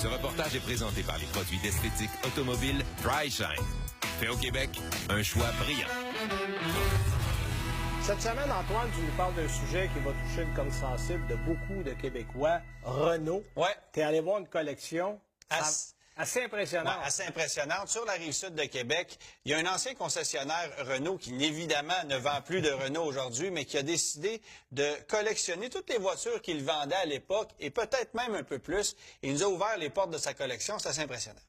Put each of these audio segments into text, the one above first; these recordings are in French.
Ce reportage est présenté par les produits d'esthétique automobile Dry Shine. Fait au Québec, un choix brillant. Cette semaine, Antoine, tu nous parles d'un sujet qui va toucher le cœur sensible de beaucoup de Québécois, Renault. Ouais. Tu es allé voir une collection assez impressionnante. Ouais, assez impressionnante. Sur la Rive-Sud de Québec, il y a un ancien concessionnaire Renault qui, évidemment, ne vend plus de Renault aujourd'hui, mais qui a décidé de collectionner toutes les voitures qu'il vendait à l'époque et peut-être même un peu plus. Il nous a ouvert les portes de sa collection. C'est assez impressionnant.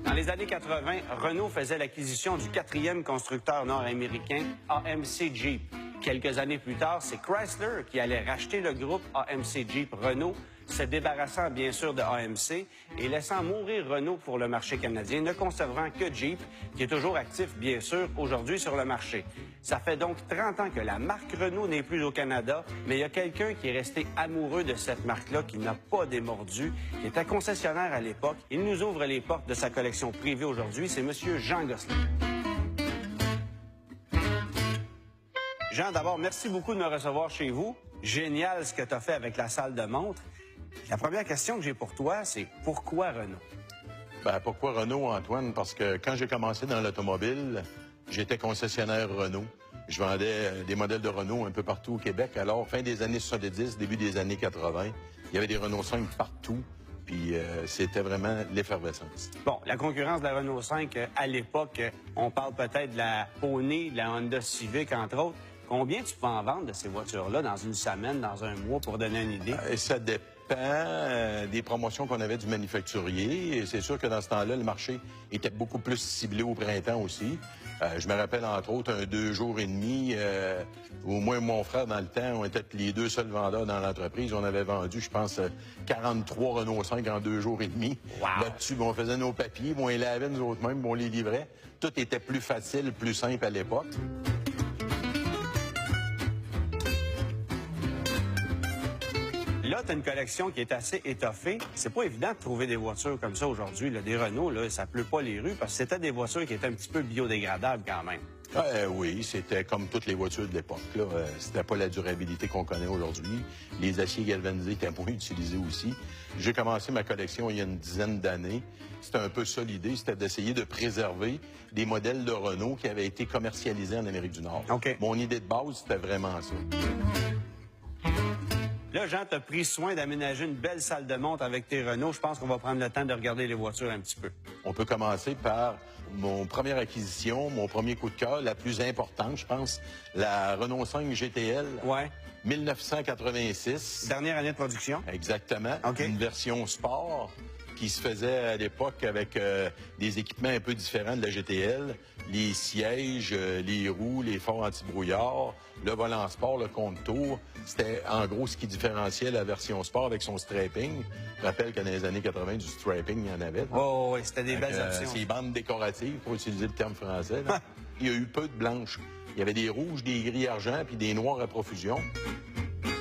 Dans les années 80, Renault faisait l'acquisition du 4e constructeur nord-américain AMC Jeep. Quelques années plus tard, c'est Chrysler qui allait racheter le groupe AMC Jeep Renault, se débarrassant bien sûr de AMC et laissant mourir Renault pour le marché canadien, ne conservant que Jeep, qui est toujours actif bien sûr aujourd'hui sur le marché. Ça fait donc 30 ans que la marque Renault n'est plus au Canada, mais il y a quelqu'un qui est resté amoureux de cette marque-là, qui n'a pas démordu, qui était concessionnaire à l'époque. Il nous ouvre les portes de sa collection privée aujourd'hui, c'est M. Jean Gosselin. Jean, d'abord, merci beaucoup de me recevoir chez vous. Génial ce que tu as fait avec la salle de montre. La première question que j'ai pour toi, c'est pourquoi Renault? Pourquoi Renault, Antoine? Parce que quand j'ai commencé dans l'automobile, j'étais concessionnaire Renault. Je vendais des modèles de Renault un peu partout au Québec. Alors, fin des années 70, début des années 80, il y avait des Renault 5 partout. Puis c'était vraiment l'effervescence. Bon, la concurrence de la Renault 5, à l'époque, on parle peut-être de la Pony, de la Honda Civic, entre autres. Combien tu peux en vendre de ces voitures-là dans une semaine, dans un mois, pour donner une idée? Ça dépend des promotions qu'on avait du manufacturier. Et c'est sûr que dans ce temps-là, le marché était beaucoup plus ciblé au printemps aussi. Je me rappelle, entre autres, un 2 jours et demi, où moi et mon frère, dans le temps, on était les deux seuls vendeurs dans l'entreprise. On avait vendu, je pense, 43 Renault 5 en 2 jours et demi. Wow. Là-dessus, on faisait nos papiers, on les lavait nous autres mêmes, on les livrait. Tout était plus facile, plus simple à l'époque. Là, tu as une collection qui est assez étoffée. C'est pas évident de trouver des voitures comme ça aujourd'hui. Des Renault, là, ça pleut pas les rues parce que c'était des voitures qui étaient un petit peu biodégradables quand même. Oui, c'était comme toutes les voitures de l'époque. C'était pas la durabilité qu'on connaît aujourd'hui. Les aciers galvanisés étaient moins utilisés aussi. J'ai commencé ma collection il y a une dizaine d'années. C'était un peu ça l'idée, c'était d'essayer de préserver des modèles de Renault qui avaient été commercialisés en Amérique du Nord. OK. Mon idée de base, c'était vraiment ça. Là, Jean, tu as pris soin d'aménager une belle salle de montre avec tes Renault. Je pense qu'on va prendre le temps de regarder les voitures un petit peu. On peut commencer par mon première acquisition, mon premier coup de cœur, la plus importante, je pense, la Renault 5 GTL. Ouais. 1986. Dernière année de production. Exactement. OK. Une version sport qui se faisait à l'époque avec des équipements un peu différents de la GTL. Les sièges, les roues, les phares anti-brouillard, le volant sport, le compte-tour. C'était en gros ce qui différenciait la version sport avec son strapping. Je rappelle que dans les années 80, du strapping, il y en avait. Oh, oui, c'était des belles options. Ces bandes décoratives, pour utiliser le terme français. Là. Il y a eu peu de blanches. Il y avait des rouges, des gris argent, puis des noirs à profusion.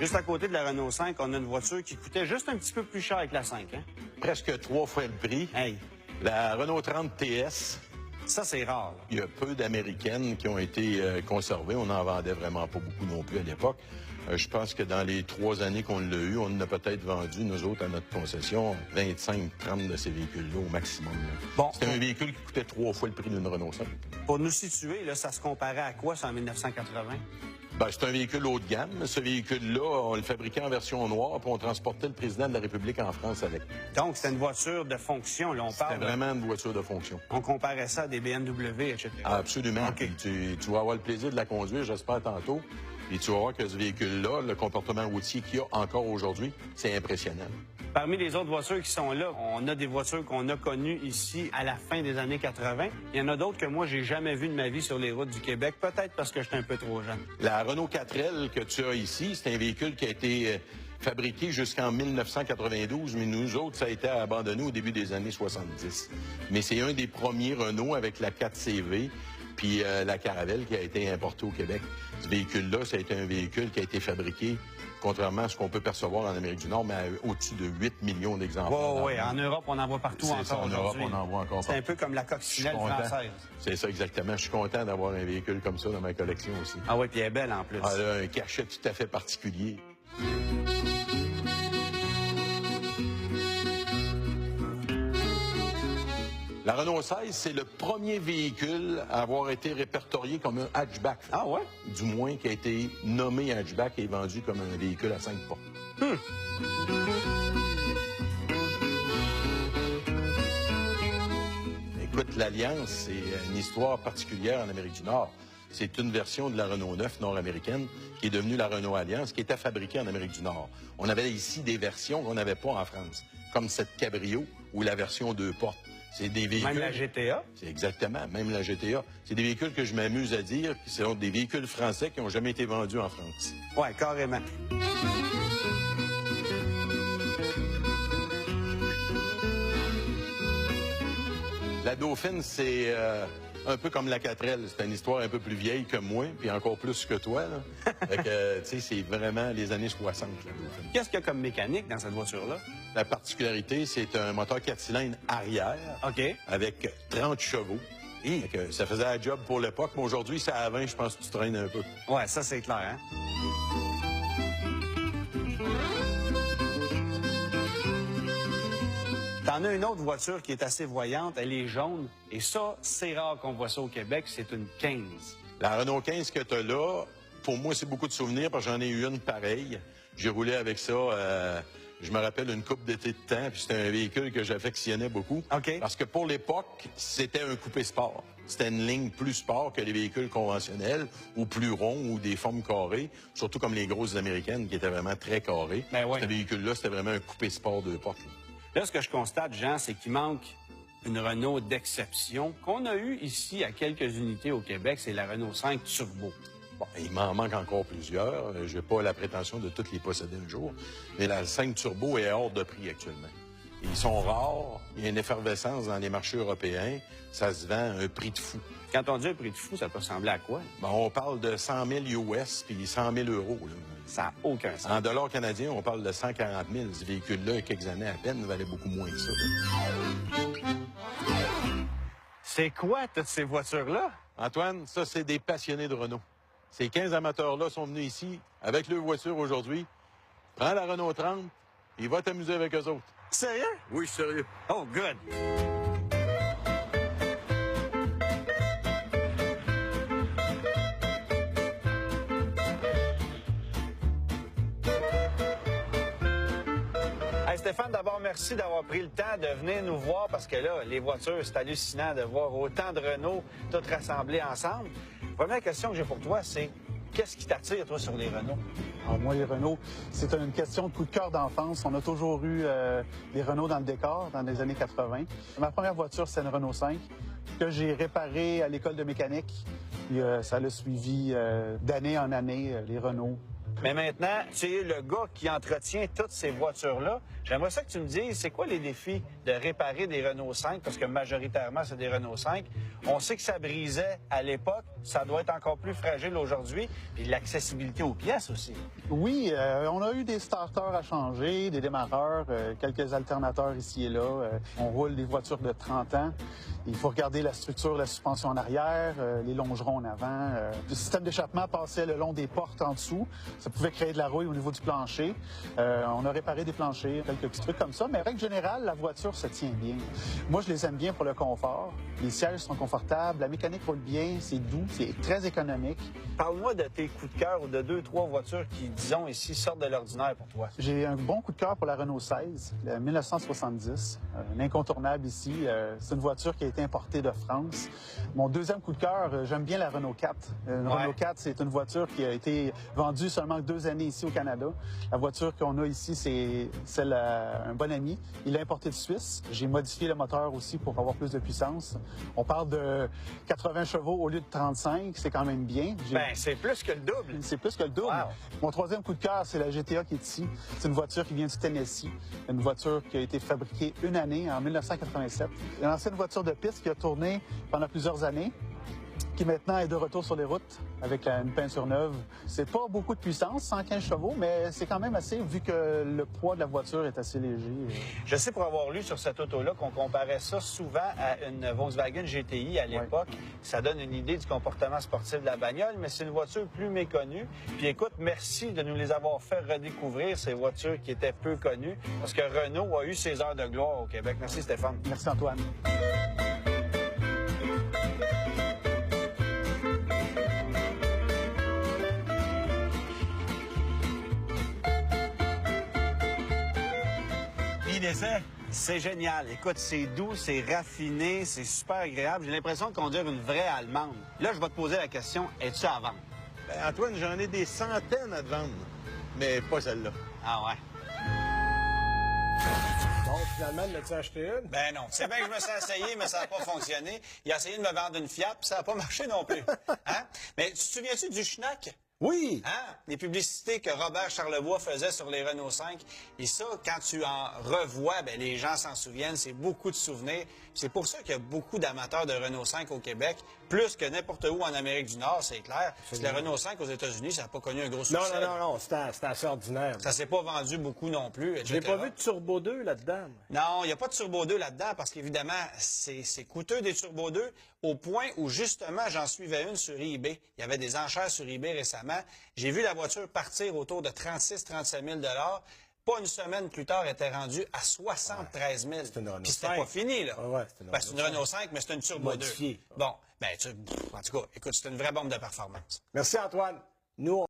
Juste à côté de la Renault 5, on a une voiture qui coûtait juste un petit peu plus cher que la 5, hein? Presque 3 fois le prix. Hey! La Renault 30 TS. Ça, c'est rare, là. Il y a peu d'Américaines qui ont été conservées. On n'en vendait vraiment pas beaucoup non plus à l'époque. Je pense que dans les 3 années qu'on l'a eu, on en a peut-être vendu, nous autres, à notre concession, 25-30 de ces véhicules-là au maximum. Là. Bon. C'était un véhicule qui coûtait 3 fois le prix d'une Renault 5. Pour nous situer, là, ça se comparait à quoi, ça, en 1980? C'est un véhicule haut de gamme. Ce véhicule-là, on le fabriquait en version noire, puis on transportait le président de la République en France avec. Donc, c'était une voiture de fonction, là, on parle. C'était vraiment une voiture de fonction. On comparait ça à des BMW, etc. Absolument. OK. Tu vas avoir le plaisir de la conduire, j'espère, tantôt. Et tu vas voir que ce véhicule-là, le comportement routier qu'il y a encore aujourd'hui, c'est impressionnant. Parmi les autres voitures qui sont là, on a des voitures qu'on a connues ici à la fin des années 80. Il y en a d'autres que moi, j'ai jamais vues de ma vie sur les routes du Québec, peut-être parce que j'étais un peu trop jeune. La Renault 4L que tu as ici, c'est un véhicule qui a été fabriqué jusqu'en 1992, mais nous autres, ça a été abandonné au début des années 70. Mais c'est un des premiers Renault avec la 4CV. puis la Caravelle qui a été importée au Québec. Ce véhicule-là, ça a été un véhicule qui a été fabriqué, contrairement à ce qu'on peut percevoir en Amérique du Nord, mais au-dessus de 8 millions d'exemplaires. Oui, en Europe, on en voit partout encore aujourd'hui. En Europe, on en voit encore partout. C'est un peu comme la coccinelle française. C'est ça, exactement. Je suis content d'avoir un véhicule comme ça dans ma collection aussi. Ah oui, puis elle est belle en plus. Elle a un cachet tout à fait particulier. La Renault 16, c'est le premier véhicule à avoir été répertorié comme un hatchback. Ah ouais? Du moins, qui a été nommé hatchback et vendu comme un véhicule à 5 portes. Écoute, l'Alliance, c'est une histoire particulière en Amérique du Nord. C'est une version de la Renault 9 nord-américaine qui est devenue la Renault Alliance, qui était fabriquée en Amérique du Nord. On avait ici des versions qu'on n'avait pas en France, comme cette Cabrio ou la version 2 portes. C'est des véhicules... Même la GTA? C'est exactement, même la GTA. C'est des véhicules que je m'amuse à dire qui sont des véhicules français qui n'ont jamais été vendus en France. Oui, carrément. La Dauphine, c'est un peu comme la 4L. C'est une histoire un peu plus vieille que moi, puis encore plus que toi. Là. Fait que, tu sais, c'est vraiment les années 60, la Dauphine. Qu'est-ce qu'il y a comme mécanique dans cette voiture-là? La particularité, c'est un moteur 4 cylindres arrière OK. avec 30 chevaux. Fait que ça faisait la job pour l'époque, mais aujourd'hui, ça à 20, je pense que tu traînes un peu. Ouais, ça, c'est clair, hein? T'en as une autre voiture qui est assez voyante, elle est jaune. Et ça, c'est rare qu'on voit ça au Québec, c'est une 15. La Renault 15 que tu as là, pour moi, c'est beaucoup de souvenirs parce que j'en ai eu une pareille. J'ai roulé avec ça, je me rappelle, une couple d'été de temps, puis c'était un véhicule que j'affectionnais beaucoup. OK. Parce que pour l'époque, c'était un coupé sport. C'était une ligne plus sport que les véhicules conventionnels, ou plus ronds, ou des formes carrées, surtout comme les grosses américaines qui étaient vraiment très carrées. Ben ouais. Ce véhicule-là, c'était vraiment un coupé sport 2 portes. Là, ce que je constate, Jean, c'est qu'il manque une Renault d'exception qu'on a eue ici à quelques unités au Québec, c'est la Renault 5 Turbo. Bon, il m'en manque encore plusieurs. Je n'ai pas la prétention de toutes les posséder un jour. Mais la 5 Turbo est hors de prix actuellement. Ils sont rares. Il y a une effervescence dans les marchés européens. Ça se vend à un prix de fou. Quand on dit un prix de fou, ça peut ressembler à quoi? Bon, on parle de 100 000 US puis 100 000 euros. Là. Ça n'a aucun sens. En dollars canadiens, on parle de 140 000. Ce véhicule-là, il y a quelques années à peine, valait beaucoup moins que ça. C'est quoi toutes ces voitures-là? Antoine, ça, c'est des passionnés de Renault. Ces 15 amateurs-là sont venus ici avec leur voiture aujourd'hui. Prends la Renault 30 et va t'amuser avec eux autres. Sérieux? Oui, je suis sérieux. Oh, good! Hey Stéphane, d'abord, merci d'avoir pris le temps de venir nous voir parce que là, les voitures, c'est hallucinant de voir autant de Renault toutes rassemblées ensemble. Première question que j'ai pour toi, c'est qu'est-ce qui t'attire, toi, sur les Renault? Alors moi, les Renault, c'est une question de coup de cœur d'enfance. On a toujours eu des Renault dans le décor dans les années 80. Ma première voiture, c'est une Renault 5 que j'ai réparée à l'école de mécanique. Puis, ça l'a suivi d'année en année, les Renault. Mais maintenant, tu es le gars qui entretient toutes ces voitures-là. J'aimerais ça que tu me dises, c'est quoi les défis de réparer des Renault 5? Parce que majoritairement, c'est des Renault 5. On sait que ça brisait à l'époque. Ça doit être encore plus fragile aujourd'hui. Puis l'accessibilité aux pièces aussi. Oui, on a eu des starters à changer, des démarreurs, quelques alternateurs ici et là. On roule des voitures de 30 ans. Il faut regarder la structure, la suspension en arrière, les longerons en avant. Le système d'échappement passait le long des portes en dessous. Ça pouvait créer de la rouille au niveau du plancher. On a réparé des planchers, quelques petits trucs comme ça. Mais en règle générale, la voiture se tient bien. Moi, je les aime bien pour le confort. Les sièges sont confortables, la mécanique roule bien, c'est doux, c'est très économique. Parle-moi de tes coups de cœur ou de 2-3 voitures qui, disons ici, sortent de l'ordinaire pour toi. J'ai un bon coup de cœur pour la Renault 16, la 1970, un incontournable ici. C'est une voiture qui a été importée de France. Mon deuxième coup de cœur, j'aime bien la Renault 4. Renault 4, c'est une voiture qui a été vendue seulement 2 années ici au Canada. La voiture qu'on a ici, c'est celle d'un bon ami. Il l'a importée de Suisse. J'ai modifié le moteur aussi pour avoir plus de puissance. On parle de 80 chevaux au lieu de 35. C'est quand même bien. Ben, c'est plus que le double. C'est plus que le double. Wow. Mon troisième coup de cœur, c'est la GTA qui est ici. C'est une voiture qui vient du Tennessee. Une voiture qui a été fabriquée une année, en 1987. Une ancienne voiture de piste qui a tourné pendant plusieurs années. qui maintenant est de retour sur les routes avec une peinture neuve. C'est pas beaucoup de puissance, 115 chevaux, mais c'est quand même assez vu que le poids de la voiture est assez léger. Je sais pour avoir lu sur cette auto-là qu'on comparait ça souvent à une Volkswagen GTI à l'époque. Ouais. Ça donne une idée du comportement sportif de la bagnole, mais c'est une voiture plus méconnue. Puis écoute, merci de nous les avoir fait redécouvrir, ces voitures qui étaient peu connues, parce que Renault a eu ses heures de gloire au Québec. Merci Stéphane. Merci Antoine. C'est génial. Écoute, c'est doux, c'est raffiné, c'est super agréable. J'ai l'impression de conduire une vraie Allemande. Là, je vais te poser la question, es-tu à vendre? Ben, Antoine, j'en ai des centaines à te vendre, mais pas celle-là. Ah ouais? Bon, finalement, l'as-tu acheté une? Ben non. C'est bien que je me suis essayé, mais ça n'a pas fonctionné. Il a essayé de me vendre une Fiat, puis ça n'a pas marché non plus. Hein? Mais tu te souviens-tu du Schnack? Oui! Hein? Les publicités que Robert Charlebois faisait sur les Renault 5. Et ça, quand tu en revois, ben, les gens s'en souviennent. C'est beaucoup de souvenirs. C'est pour ça qu'il y a beaucoup d'amateurs de Renault 5 au Québec, plus que n'importe où en Amérique du Nord, c'est clair. Parce que le Renault 5 aux États-Unis, ça n'a pas connu un gros succès. Non, c'était assez ordinaire. Ça s'est pas vendu beaucoup non plus. Je n'ai pas vu de Turbo 2 là-dedans. Non, il n'y a pas de Turbo 2 là-dedans parce qu'évidemment, c'est coûteux des Turbo 2 au point où, justement, j'en suivais une sur eBay. Il y avait des enchères sur eBay récemment. J'ai vu la voiture partir autour de 36-37 000 $. Pas une semaine plus tard, elle était rendue à 73 000 $. C'est une Renault Puis c'était 5. pas fini, là. Ouais, c'est une Ben, c'est une Renault 5, mais c'est une Turbo Modifiée. 2. Bon, ben, en tout cas, écoute, c'est une vraie bombe de performance. Merci, Antoine. Nous,